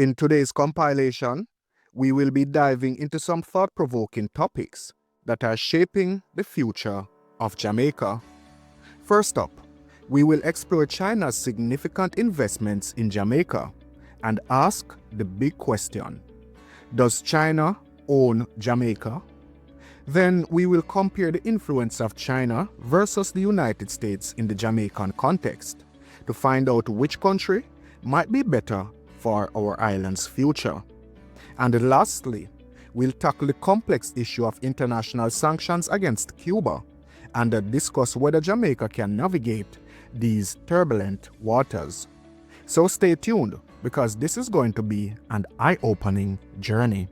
In today's compilation, we will be diving into some thought-provoking topics that are shaping the future of Jamaica. First up, we will explore China's significant investments in Jamaica and ask the big question: does China own Jamaica? Then we will compare the influence of China versus the United States in the Jamaican context to find out which country might be better for our island's future. And lastly, we'll tackle the complex issue of international sanctions against Cuba and discuss whether Jamaica can navigate these turbulent waters. So stay tuned, because this is going to be an eye-opening journey.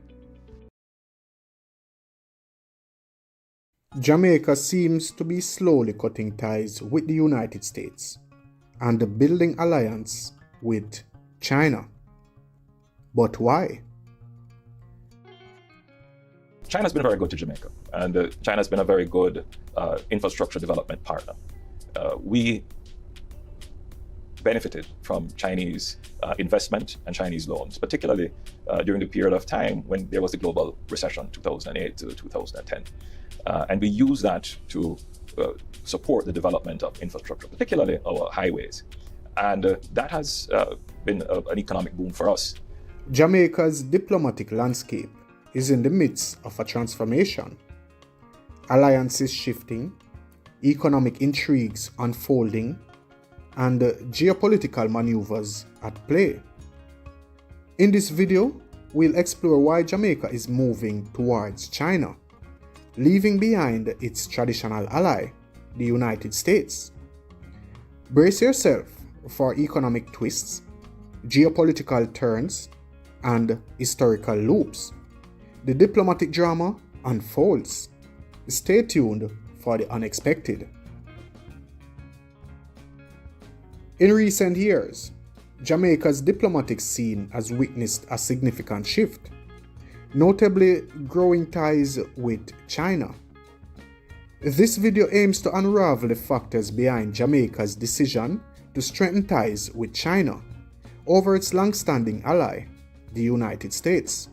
Jamaica seems to be slowly cutting ties with the United States and building alliance with China. But why? China's been very good to Jamaica, and China's been a very good infrastructure development partner. We benefited from Chinese investment and Chinese loans, particularly during the period of time when there was the global recession, 2008 to 2010. And we use that to support the development of infrastructure, particularly our highways. And that has been an economic boom for us. Jamaica's diplomatic landscape is in the midst of a transformation. Alliances shifting, economic intrigues unfolding, and geopolitical maneuvers at play. In this video, we'll explore why Jamaica is moving towards China, leaving behind its traditional ally, the United States. Brace yourself for economic twists, geopolitical turns, and historical loops. The diplomatic drama unfolds. Stay tuned for the unexpected. In recent years, Jamaica's diplomatic scene has witnessed a significant shift, notably growing ties with China. This video aims to unravel the factors behind Jamaica's decision to strengthen ties with China over its long-standing ally, the United States.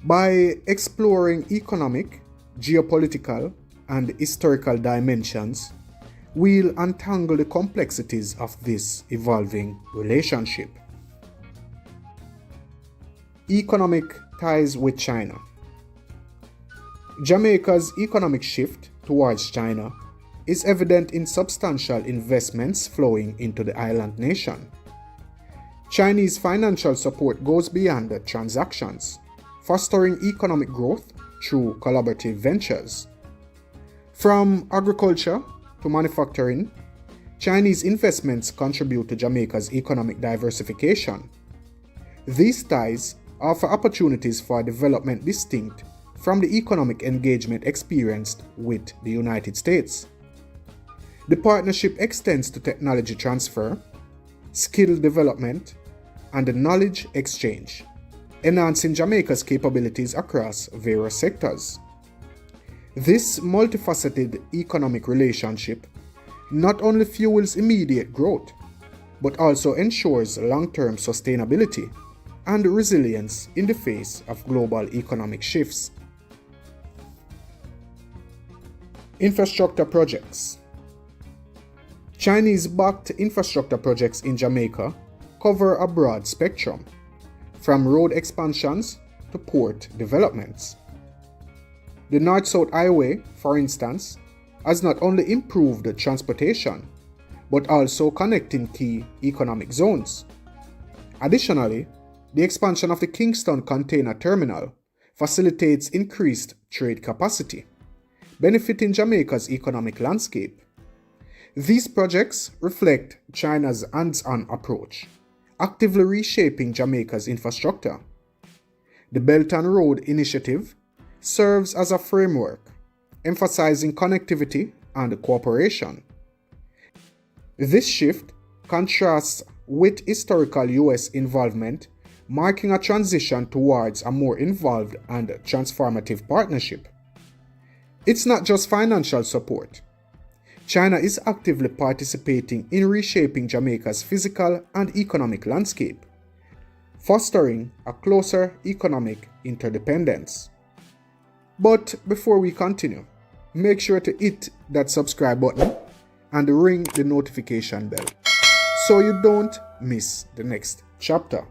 By exploring economic, geopolitical, and historical dimensions, we'll untangle the complexities of this evolving relationship. Economic ties with China. Jamaica's economic shift towards China is evident in substantial investments flowing into the island nation. Chinese financial support goes beyond the transactions, fostering economic growth through collaborative ventures. From agriculture to manufacturing, Chinese investments contribute to Jamaica's economic diversification. These ties offer opportunities for development distinct from the economic engagement experienced with the United States. The partnership extends to technology transfer, skill development, and knowledge exchange, enhancing Jamaica's capabilities across various sectors. This multifaceted economic relationship not only fuels immediate growth, but also ensures long-term sustainability and resilience in the face of global economic shifts. Infrastructure projects. Chinese-backed infrastructure projects in Jamaica cover a broad spectrum, from road expansions to port developments. The North-South Highway, for instance, has not only improved transportation, but also connecting key economic zones. Additionally, the expansion of the Kingston Container Terminal facilitates increased trade capacity, benefiting Jamaica's economic landscape. These projects reflect China's hands-on approach, actively reshaping Jamaica's infrastructure. The Belt and Road Initiative serves as a framework, emphasizing connectivity and cooperation. This shift contrasts with historical U.S. involvement, marking a transition towards a more involved and transformative partnership. It's not just financial support. China is actively participating in reshaping Jamaica's physical and economic landscape. fostering a closer economic interdependence. But before we continue, make sure to hit that subscribe button and ring the notification bell so you don't miss the next chapter.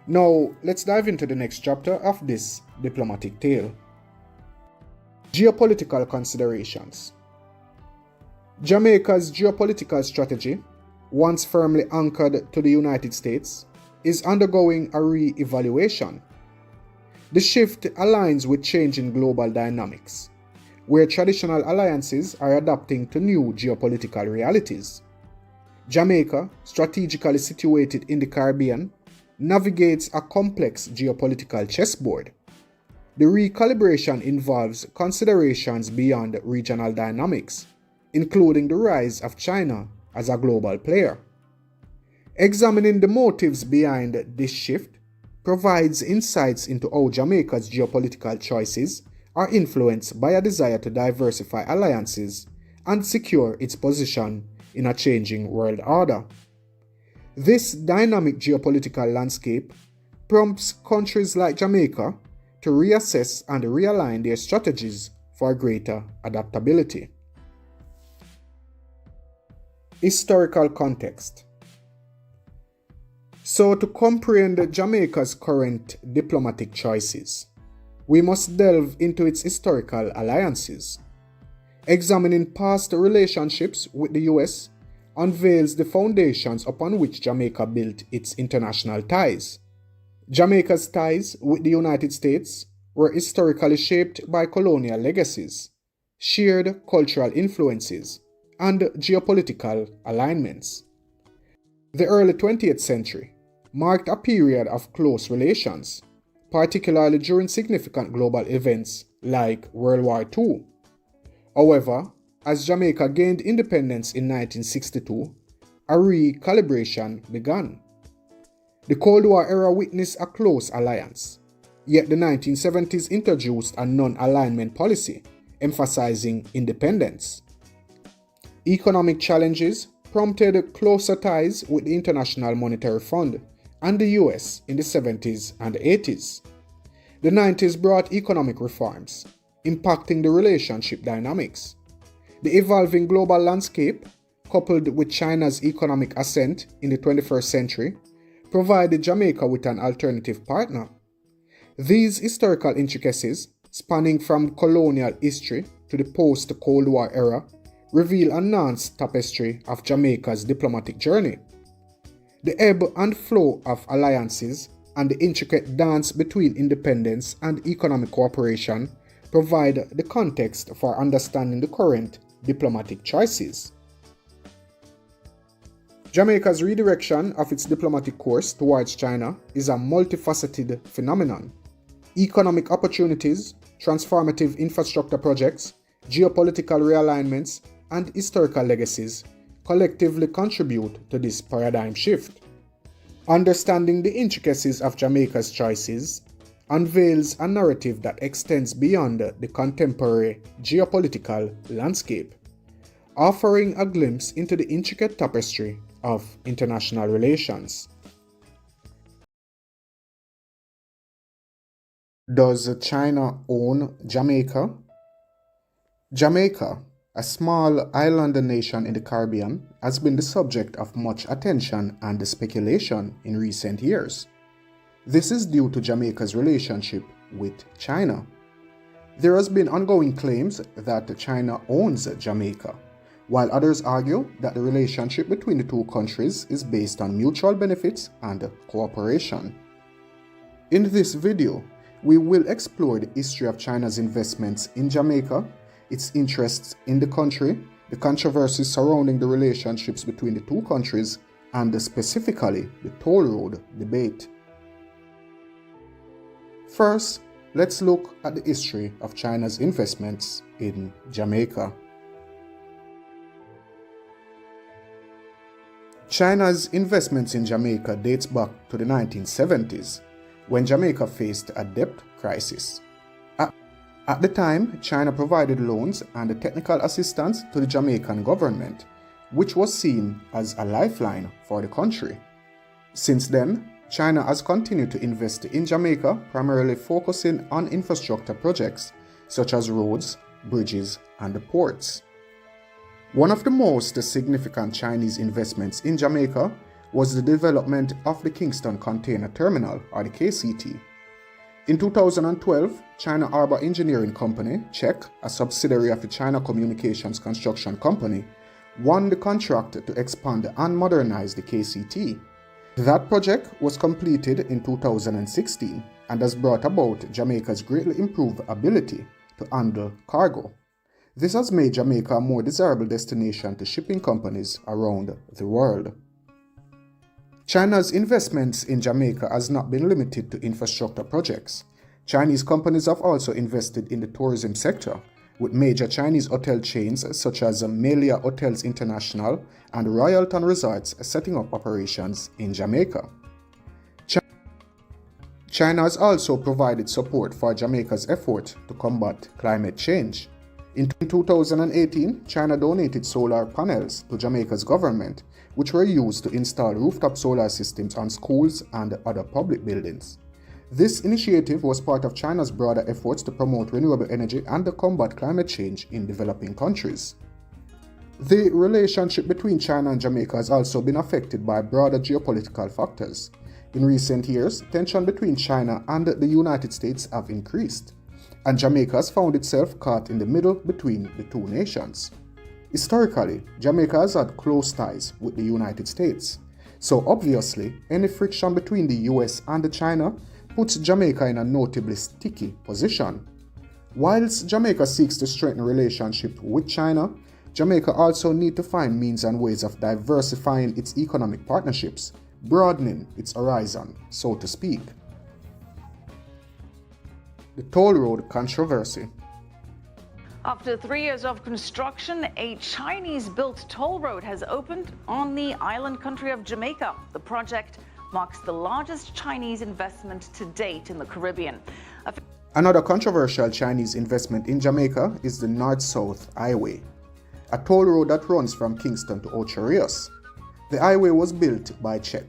Now, let's dive into the next chapter of this diplomatic tale. Geopolitical considerations. Jamaica's geopolitical strategy, once firmly anchored to the United States, is undergoing a re-evaluation. The shift aligns with changing global dynamics, where traditional alliances are adapting to new geopolitical realities. Jamaica, strategically situated in the Caribbean, navigates a complex geopolitical chessboard. The recalibration involves considerations beyond regional dynamics, including the rise of China as a global player. Examining the motives behind this shift provides insights into how Jamaica's geopolitical choices are influenced by a desire to diversify alliances and secure its position in a changing world order. This dynamic geopolitical landscape prompts countries like Jamaica to reassess and realign their strategies for greater adaptability. Historical context. So, to comprehend Jamaica's current diplomatic choices, we must delve into its historical alliances. Examining past relationships with the US unveils the foundations upon which Jamaica built its international ties. Jamaica's ties with the United States were historically shaped by colonial legacies, shared cultural influences, and geopolitical alignments. The early 20th century marked a period of close relations, particularly during significant global events like World War II. However, as Jamaica gained independence in 1962, a recalibration began. The Cold War era witnessed a close alliance, yet the 1970s introduced a non-alignment policy, emphasizing independence. Economic challenges prompted closer ties with the International Monetary Fund and the US in the 70s and 80s. The 90s brought economic reforms, impacting the relationship dynamics. The evolving global landscape, coupled with China's economic ascent in the 21st century, provided Jamaica with an alternative partner. These historical intricacies, spanning from colonial history to the post-Cold War era, reveal a nuanced tapestry of Jamaica's diplomatic journey. The ebb and flow of alliances and the intricate dance between independence and economic cooperation provide the context for understanding the current diplomatic choices. Jamaica's redirection of its diplomatic course towards China is a multifaceted phenomenon. Economic opportunities, transformative infrastructure projects, geopolitical realignments, and historical legacies collectively contribute to this paradigm shift. Understanding the intricacies of Jamaica's choices unveils a narrative that extends beyond the contemporary geopolitical landscape, offering a glimpse into the intricate tapestry of international relations. Does China own Jamaica? Jamaica, a small island nation in the Caribbean, has been the subject of much attention and speculation in recent years. This is due to Jamaica's relationship with China. There has been ongoing claims that China owns Jamaica, while others argue that the relationship between the two countries is based on mutual benefits and cooperation. In this video, we will explore the history of China's investments in Jamaica, its interests in the country, the controversies surrounding the relationships between the two countries, and specifically the toll road debate. First, let's look at the history of China's investments in Jamaica. China's investments in Jamaica dates back to the 1970s, when Jamaica faced a debt crisis. At the time, China provided loans and technical assistance to the Jamaican government, which was seen as a lifeline for the country. Since then, China has continued to invest in Jamaica, primarily focusing on infrastructure projects such as roads, bridges, and ports. One of the most significant Chinese investments in Jamaica was the development of the Kingston Container Terminal, or the KCT. In 2012, China Harbour Engineering Company, CHEC, a subsidiary of the China Communications Construction Company, won the contract to expand and modernize the KCT. That project was completed in 2016 and has brought about Jamaica's greatly improved ability to handle cargo. This has made Jamaica a more desirable destination to shipping companies around the world. China's investments in Jamaica has not been limited to infrastructure projects. Chinese companies have also invested in the tourism sector, with major Chinese hotel chains such as Melia Hotels International and Royalton Resorts setting up operations in Jamaica. China has also provided support for Jamaica's effort to combat climate change. In 2018, China donated solar panels to Jamaica's government, which were used to install rooftop solar systems on schools and other public buildings. This initiative was part of China's broader efforts to promote renewable energy and to combat climate change in developing countries. The relationship between China and Jamaica has also been affected by broader geopolitical factors. In recent years, tension between China and the United States have increased, and Jamaica has found itself caught in the middle between the two nations. Historically, Jamaica has had close ties with the United States, so obviously any friction between the US and China puts Jamaica in a notably sticky position. Whilst Jamaica seeks to strengthen relationships with China, Jamaica also needs to find means and ways of diversifying its economic partnerships, broadening its horizon, so to speak. The toll road controversy. After 3 years of construction, a Chinese-built toll road has opened on the island country of Jamaica. The project marks the largest Chinese investment to date in the Caribbean. Another controversial Chinese investment in Jamaica is the North-South Highway, a toll road that runs from Kingston to Ocho Rios. The highway was built by CHEC,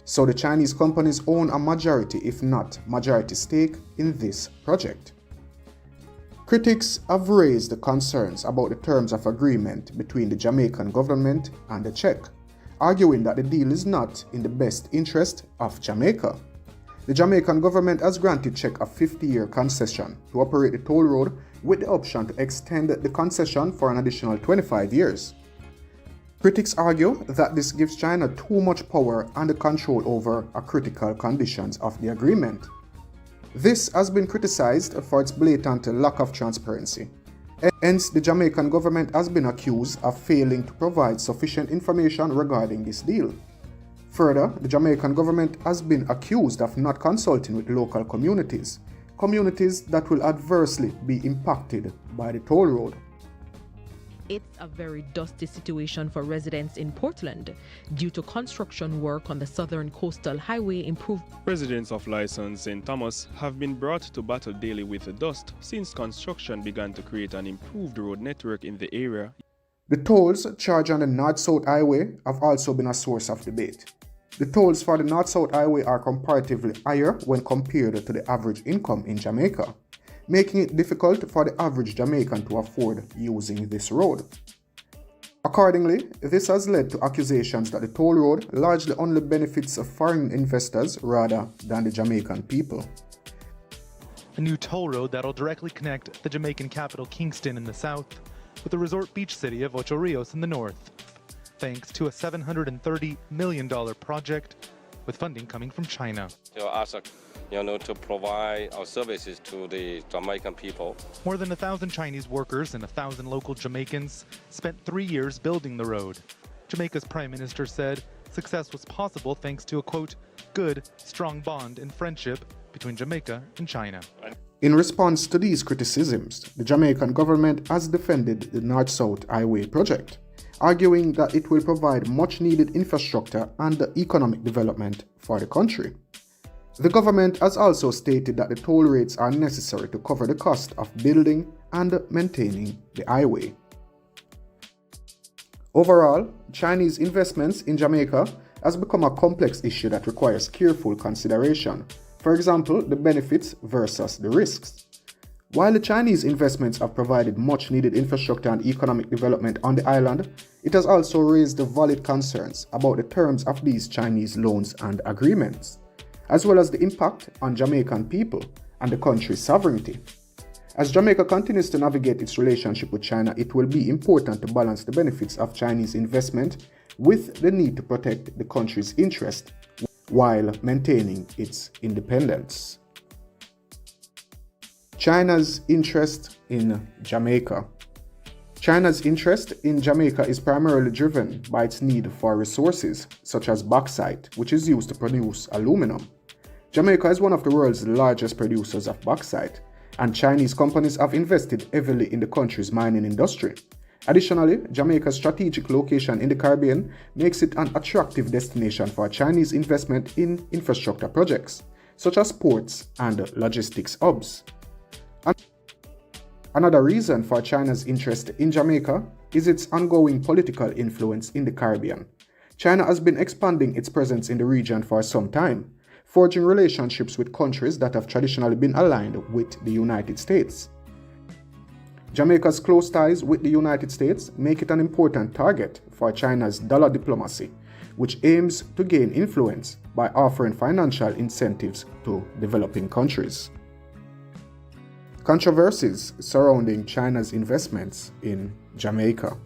so the Chinese companies own a majority, if not majority stake, in this project. Critics have raised the concerns about the terms of agreement between the Jamaican government and the CHEC, arguing that the deal is not in the best interest of Jamaica. The Jamaican government has granted CHEC a 50-year concession to operate the toll road with the option to extend the concession for an additional 25 years. Critics argue that this gives China too much power and control over a critical conditions of the agreement. This has been criticized for its blatant lack of transparency. Hence, the Jamaican government has been accused of failing to provide sufficient information regarding this deal. Further, the Jamaican government has been accused of not consulting with local communities that will adversely be impacted by the toll road. It's a very dusty situation for residents in Portland due to construction work on the Southern Coastal Highway improved. Residents of License St. Thomas have been brought to battle daily with the dust since construction began to create an improved road network in the area. The tolls charged on the North-South Highway have also been a source of debate. The tolls for the North-South Highway are comparatively higher when compared to the average income in Jamaica, making it difficult for the average Jamaican to afford using this road. Accordingly, this has led to accusations that the toll road largely only benefits foreign investors rather than the Jamaican people. A new toll road that'll directly connect the Jamaican capital Kingston in the south with the resort beach city of Ocho Rios in the north, thanks to a $730 million project with funding coming from China. To provide our services to the Jamaican people. More than 1,000 Chinese workers and 1,000 local Jamaicans spent 3 years building the road. Jamaica's Prime Minister said success was possible thanks to a, quote, good, strong bond and friendship between Jamaica and China. In response to these criticisms, the Jamaican government has defended the North-South Highway project, arguing that it will provide much-needed infrastructure and economic development for the country. The government has also stated that the toll rates are necessary to cover the cost of building and maintaining the highway. Overall, Chinese investments in Jamaica has become a complex issue that requires careful consideration. For example, the benefits versus the risks. While the Chinese investments have provided much needed infrastructure and economic development on the island, it has also raised valid concerns about the terms of these Chinese loans and agreements, as well as the impact on Jamaican people and the country's sovereignty. As Jamaica continues to navigate its relationship with China, it will be important to balance the benefits of Chinese investment with the need to protect the country's interest while maintaining its independence. China's interest in Jamaica. China's interest in Jamaica is primarily driven by its need for resources such as bauxite, which is used to produce aluminum. Jamaica is one of the world's largest producers of bauxite, and Chinese companies have invested heavily in the country's mining industry. Additionally, Jamaica's strategic location in the Caribbean makes it an attractive destination for Chinese investment in infrastructure projects, such as ports and logistics hubs. Another reason for China's interest in Jamaica is its ongoing political influence in the Caribbean. China has been expanding its presence in the region for some time, forging relationships with countries that have traditionally been aligned with the United States. Jamaica's close ties with the United States make it an important target for China's dollar diplomacy, which aims to gain influence by offering financial incentives to developing countries. Controversies surrounding China's investments in Jamaica.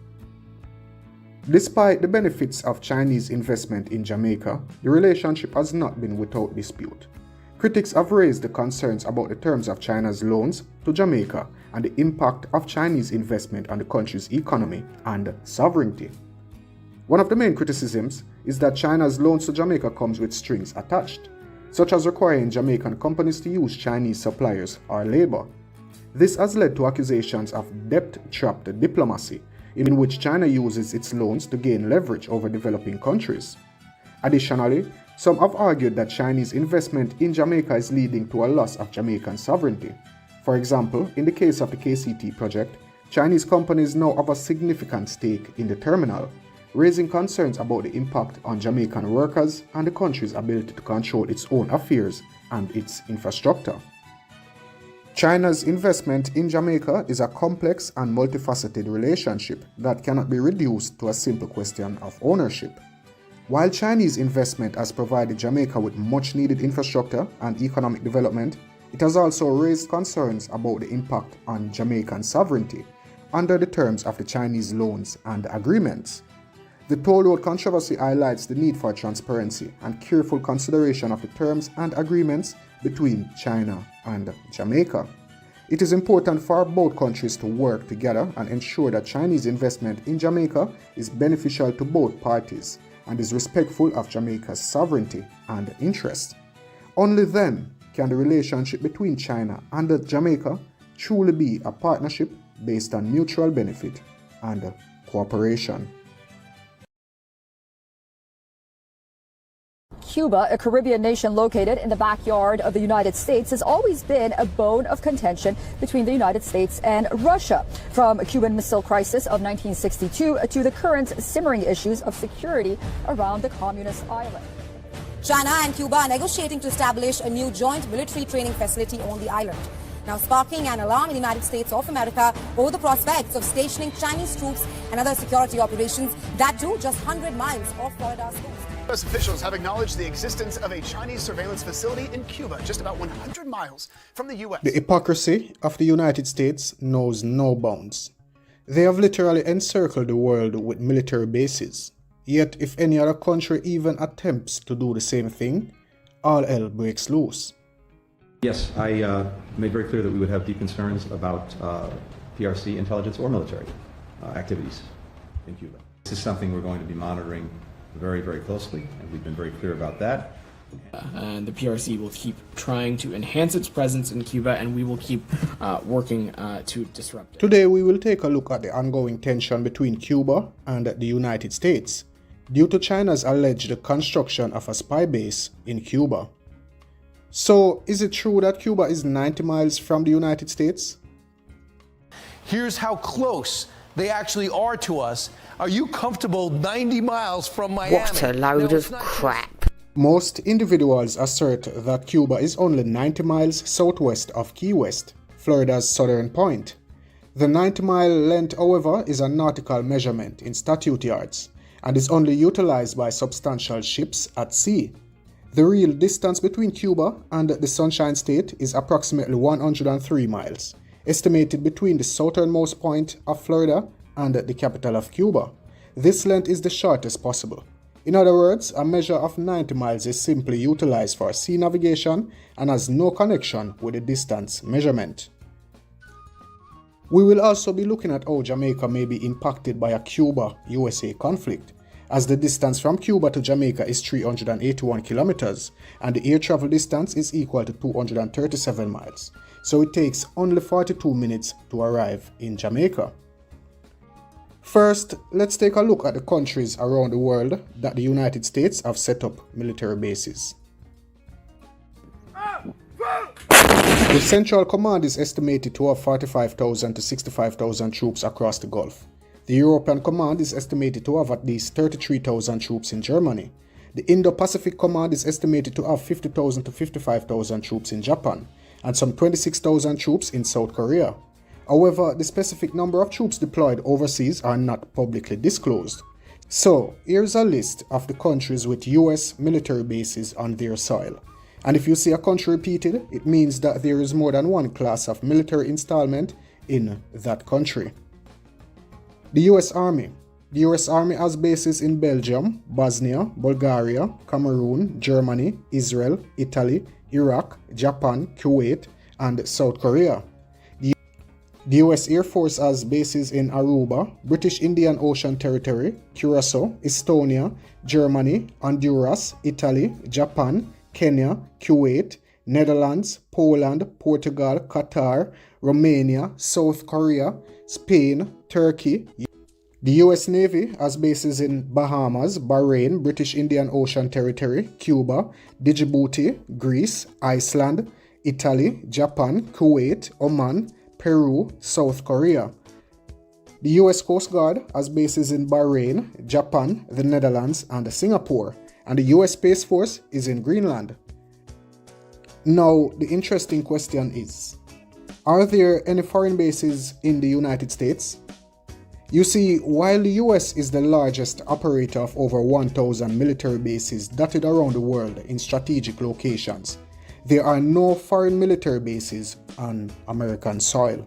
Despite the benefits of Chinese investment in Jamaica, the relationship has not been without dispute. Critics have raised the concerns about the terms of China's loans to Jamaica and the impact of Chinese investment on the country's economy and sovereignty. One of the main criticisms is that China's loans to Jamaica comes with strings attached, such as requiring Jamaican companies to use Chinese suppliers or labor. This has led to accusations of debt-trapped diplomacy, in which China uses its loans to gain leverage over developing countries. Additionally, some have argued that Chinese investment in Jamaica is leading to a loss of Jamaican sovereignty. For example, in the case of the KCT project, Chinese companies now have a significant stake in the terminal, raising concerns about the impact on Jamaican workers and the country's ability to control its own affairs and its infrastructure. China's investment in Jamaica is a complex and multifaceted relationship that cannot be reduced to a simple question of ownership. While Chinese investment has provided Jamaica with much-needed infrastructure and economic development, it has also raised concerns about the impact on Jamaican sovereignty under the terms of the Chinese loans and agreements. The toll road controversy highlights the need for transparency and careful consideration of the terms and agreements between China and Jamaica. It is important for both countries to work together and ensure that Chinese investment in Jamaica is beneficial to both parties and is respectful of Jamaica's sovereignty and interests. Only then can the relationship between China and Jamaica truly be a partnership based on mutual benefit and cooperation. Cuba, a Caribbean nation located in the backyard of the United States, has always been a bone of contention between the United States and Russia, from the Cuban Missile Crisis of 1962 to the current simmering issues of security around the communist island. China and Cuba are negotiating to establish a new joint military training facility on the island, now sparking an alarm in the United States of America over the prospects of stationing Chinese troops and other security operations, that too just 100 miles off Florida's coast. U.S. officials have acknowledged the existence of a Chinese surveillance facility in Cuba, just about 100 miles from the U.S. The hypocrisy of the United States knows no bounds. They have literally encircled the world with military bases. Yet, if any other country even attempts to do the same thing, all hell breaks loose. Yes, I made very clear that we would have deep concerns about PRC intelligence or military activities in Cuba. This is something we're going to be monitoring very, very closely, and we've been very clear about that. And the PRC will keep trying to enhance its presence in Cuba, and we will keep working to disrupt it. Today we will take a look at the ongoing tension between Cuba and the United States due to China's alleged construction of a spy base in Cuba. So, is it true that Cuba is 90 miles from the United States? Here's how close they actually are to us. Are you comfortable 90 miles from Miami? What a load of crap. Most individuals assert that Cuba is only 90 miles southwest of Key West, Florida's southern point. The 90-mile length, however, is a nautical measurement in statute yards and is only utilized by substantial ships at sea. The real distance between Cuba and the Sunshine State is approximately 103 miles, estimated between the southernmost point of Florida and the capital of Cuba. This length is the shortest possible. In other words, a measure of 90 miles is simply utilized for sea navigation and has no connection with the distance measurement. We will also be looking at how Jamaica may be impacted by a Cuba-USA conflict, as the distance from Cuba to Jamaica is 381 kilometers and the air travel distance is equal to 237 miles, so it takes only 42 minutes to arrive in Jamaica. First, let's take a look at the countries around the world that the United States have set up military bases. The Central Command is estimated to have 45,000 to 65,000 troops across the Gulf. The European Command is estimated to have at least 33,000 troops in Germany. The Indo-Pacific Command is estimated to have 50,000 to 55,000 troops in Japan, and some 26,000 troops in South Korea. However, the specific number of troops deployed overseas are not publicly disclosed. So, here's a list of the countries with US military bases on their soil. And if you see a country repeated, it means that there is more than one class of military installment in that country. The US Army. The US Army has bases in Belgium, Bosnia, Bulgaria, Cameroon, Germany, Israel, Italy, Iraq, Japan, Kuwait, and South Korea. The US Air Force has bases in Aruba, British Indian Ocean Territory, Curacao, Estonia, Germany, Honduras, Italy, Japan, Kenya, Kuwait, Netherlands, Poland, Portugal, Qatar, Romania, South Korea, Spain, Turkey. The US Navy has bases in Bahamas, Bahrain, British Indian Ocean Territory, Cuba, Djibouti, Greece, Iceland, Italy, Japan, Kuwait, Oman, Peru, South Korea. The US Coast Guard has bases in Bahrain, Japan, the Netherlands, and Singapore, and the US Space Force is in Greenland. Now, the interesting question is, are there any foreign bases in the United States? You see, while the US is the largest operator of over 1,000 military bases dotted around the world in strategic locations, there are no foreign military bases on American soil.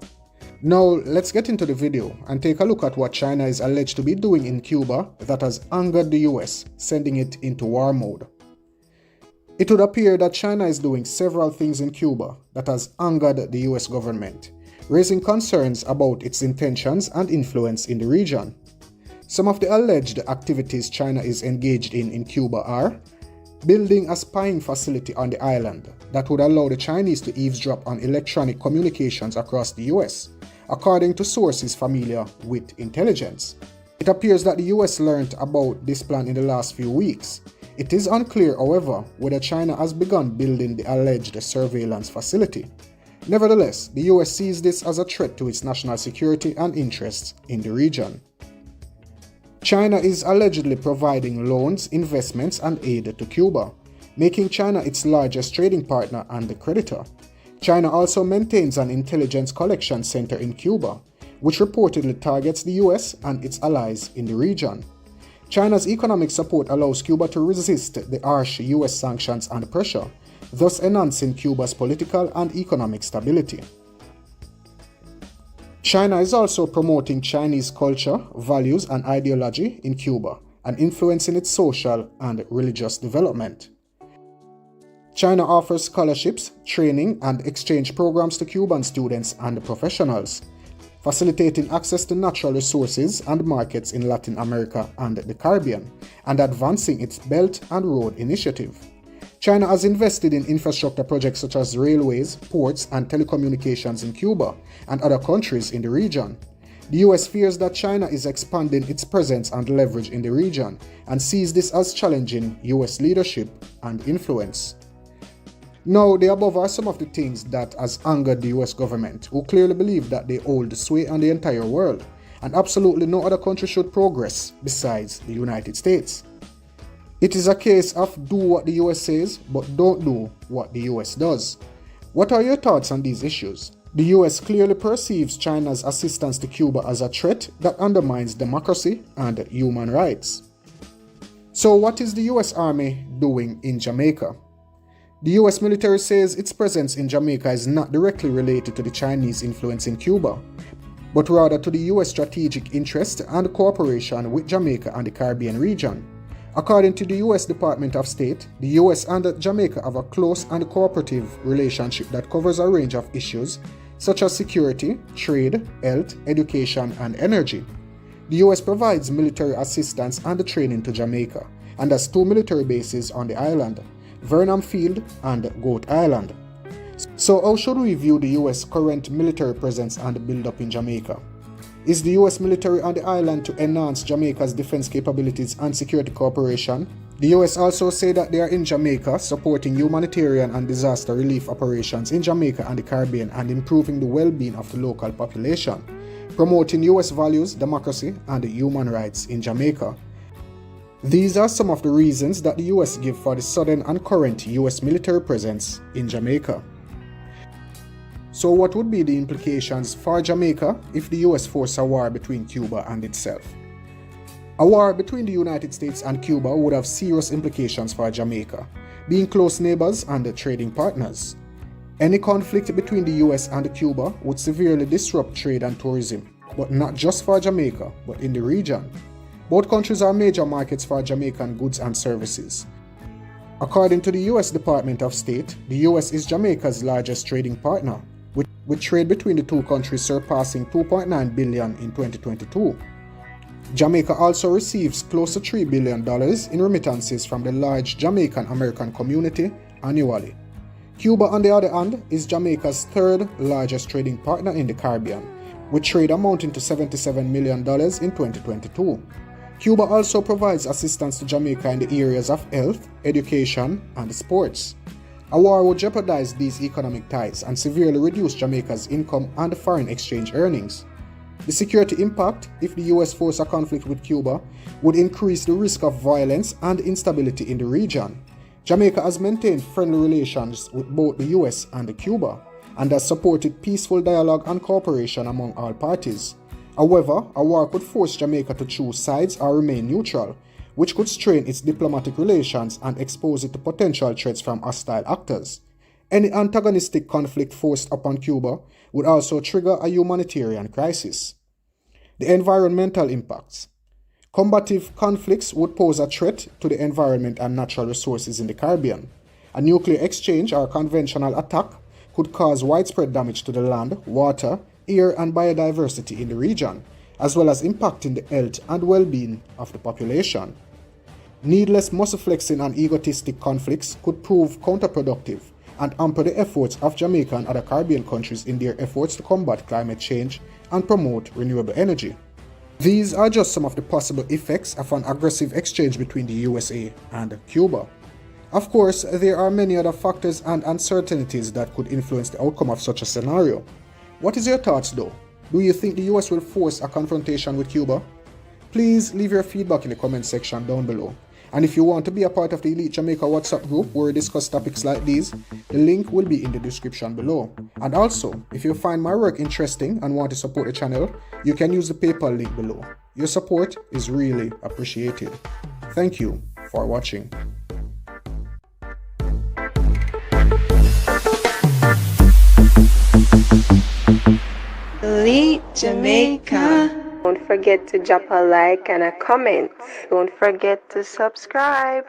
Now, let's get into the video and take a look at what China is alleged to be doing in Cuba that has angered the US, sending it into war mode. It would appear that China is doing several things in Cuba that has angered the US government, raising concerns about its intentions and influence in the region. Some of the alleged activities China is engaged in Cuba are building a spying facility on the island that would allow the Chinese to eavesdrop on electronic communications across the US, according to sources familiar with intelligence. It appears that the US learned about this plan in the last few weeks. It is unclear, however, whether China has begun building the alleged surveillance facility. Nevertheless, the US sees this as a threat to its national security and interests in the region. China is allegedly providing loans, investments, and aid to Cuba, making China its largest trading partner and creditor. China also maintains an intelligence collection center in Cuba, which reportedly targets the US and its allies in the region. China's economic support allows Cuba to resist the harsh US sanctions and pressure, thus enhancing Cuba's political and economic stability. China is also promoting Chinese culture, values, and ideology in Cuba and influencing its social and religious development. China offers scholarships, training, and exchange programs to Cuban students and professionals, facilitating access to natural resources and markets in Latin America and the Caribbean, and advancing its Belt and Road Initiative. China has invested in infrastructure projects such as railways, ports, and telecommunications in Cuba and other countries in the region. The US fears that China is expanding its presence and leverage in the region and sees this as challenging US leadership and influence. Now, the above are some of the things that has angered the US government, who clearly believe that they hold sway on the entire world and absolutely no other country should progress besides the United States. It is a case of do what the US says, but don't do what the US does. What are your thoughts on these issues? The US clearly perceives China's assistance to Cuba as a threat that undermines democracy and human rights. So what is the US Army doing in Jamaica? The US military says its presence in Jamaica is not directly related to the Chinese influence in Cuba, but rather to the US strategic interest and cooperation with Jamaica and the Caribbean region. According to the US Department of State, the US and Jamaica have a close and cooperative relationship that covers a range of issues such as security, trade, health, education, and energy. The US provides military assistance and training to Jamaica and has 2 military bases on the island, Vernon Field and Goat Island. So how should we view the US current military presence and build-up in Jamaica? Is the US military on the island to enhance Jamaica's defense capabilities and security cooperation? The US also say that they are in Jamaica supporting humanitarian and disaster relief operations in Jamaica and the Caribbean and improving the well-being of the local population, promoting US values, democracy, and human rights in Jamaica. These are some of the reasons that the US give for the sudden and current US military presence in Jamaica. So what would be the implications for Jamaica if the US forced a war between Cuba and itself? A war between the United States and Cuba would have serious implications for Jamaica, being close neighbors and trading partners. Any conflict between the US and Cuba would severely disrupt trade and tourism, but not just for Jamaica, but in the region. Both countries are major markets for Jamaican goods and services. According to the US Department of State, the US is Jamaica's largest trading partner, with trade between the two countries surpassing $2.9 billion in 2022. Jamaica also receives close to $3 billion in remittances from the large Jamaican American community annually. Cuba, on the other hand, is Jamaica's third largest trading partner in the Caribbean, with trade amounting to $77 million in 2022. Cuba also provides assistance to Jamaica in the areas of health, education, and sports. A war would jeopardize these economic ties and severely reduce Jamaica's income and foreign exchange earnings. The security impact, if the US forced a conflict with Cuba, would increase the risk of violence and instability in the region. Jamaica has maintained friendly relations with both the US and Cuba, and has supported peaceful dialogue and cooperation among all parties. However, a war could force Jamaica to choose sides or remain neutral, which could strain its diplomatic relations and expose it to potential threats from hostile actors. Any antagonistic conflict forced upon Cuba would also trigger a humanitarian crisis. The environmental impacts. Combative conflicts would pose a threat to the environment and natural resources in the Caribbean. A nuclear exchange or conventional attack could cause widespread damage to the land, water, air, and biodiversity in the region, as well as impacting the health and well-being of the population. Needless muscle-flexing and egotistic conflicts could prove counterproductive and hamper the efforts of Jamaica and other Caribbean countries in their efforts to combat climate change and promote renewable energy. These are just some of the possible effects of an aggressive exchange between the USA and Cuba. Of course, there are many other factors and uncertainties that could influence the outcome of such a scenario. What is your thoughts though? Do you think the US will force a confrontation with Cuba? Please leave your feedback in the comment section down below. And if you want to be a part of the Elite Jamaica WhatsApp group where we discuss topics like these, the link will be in the description below. And also, if you find my work interesting and want to support the channel, you can use the PayPal link below. Your support is really appreciated. Thank you for watching. Elite Jamaica. Don't forget to drop a like and a comment. Don't forget to subscribe.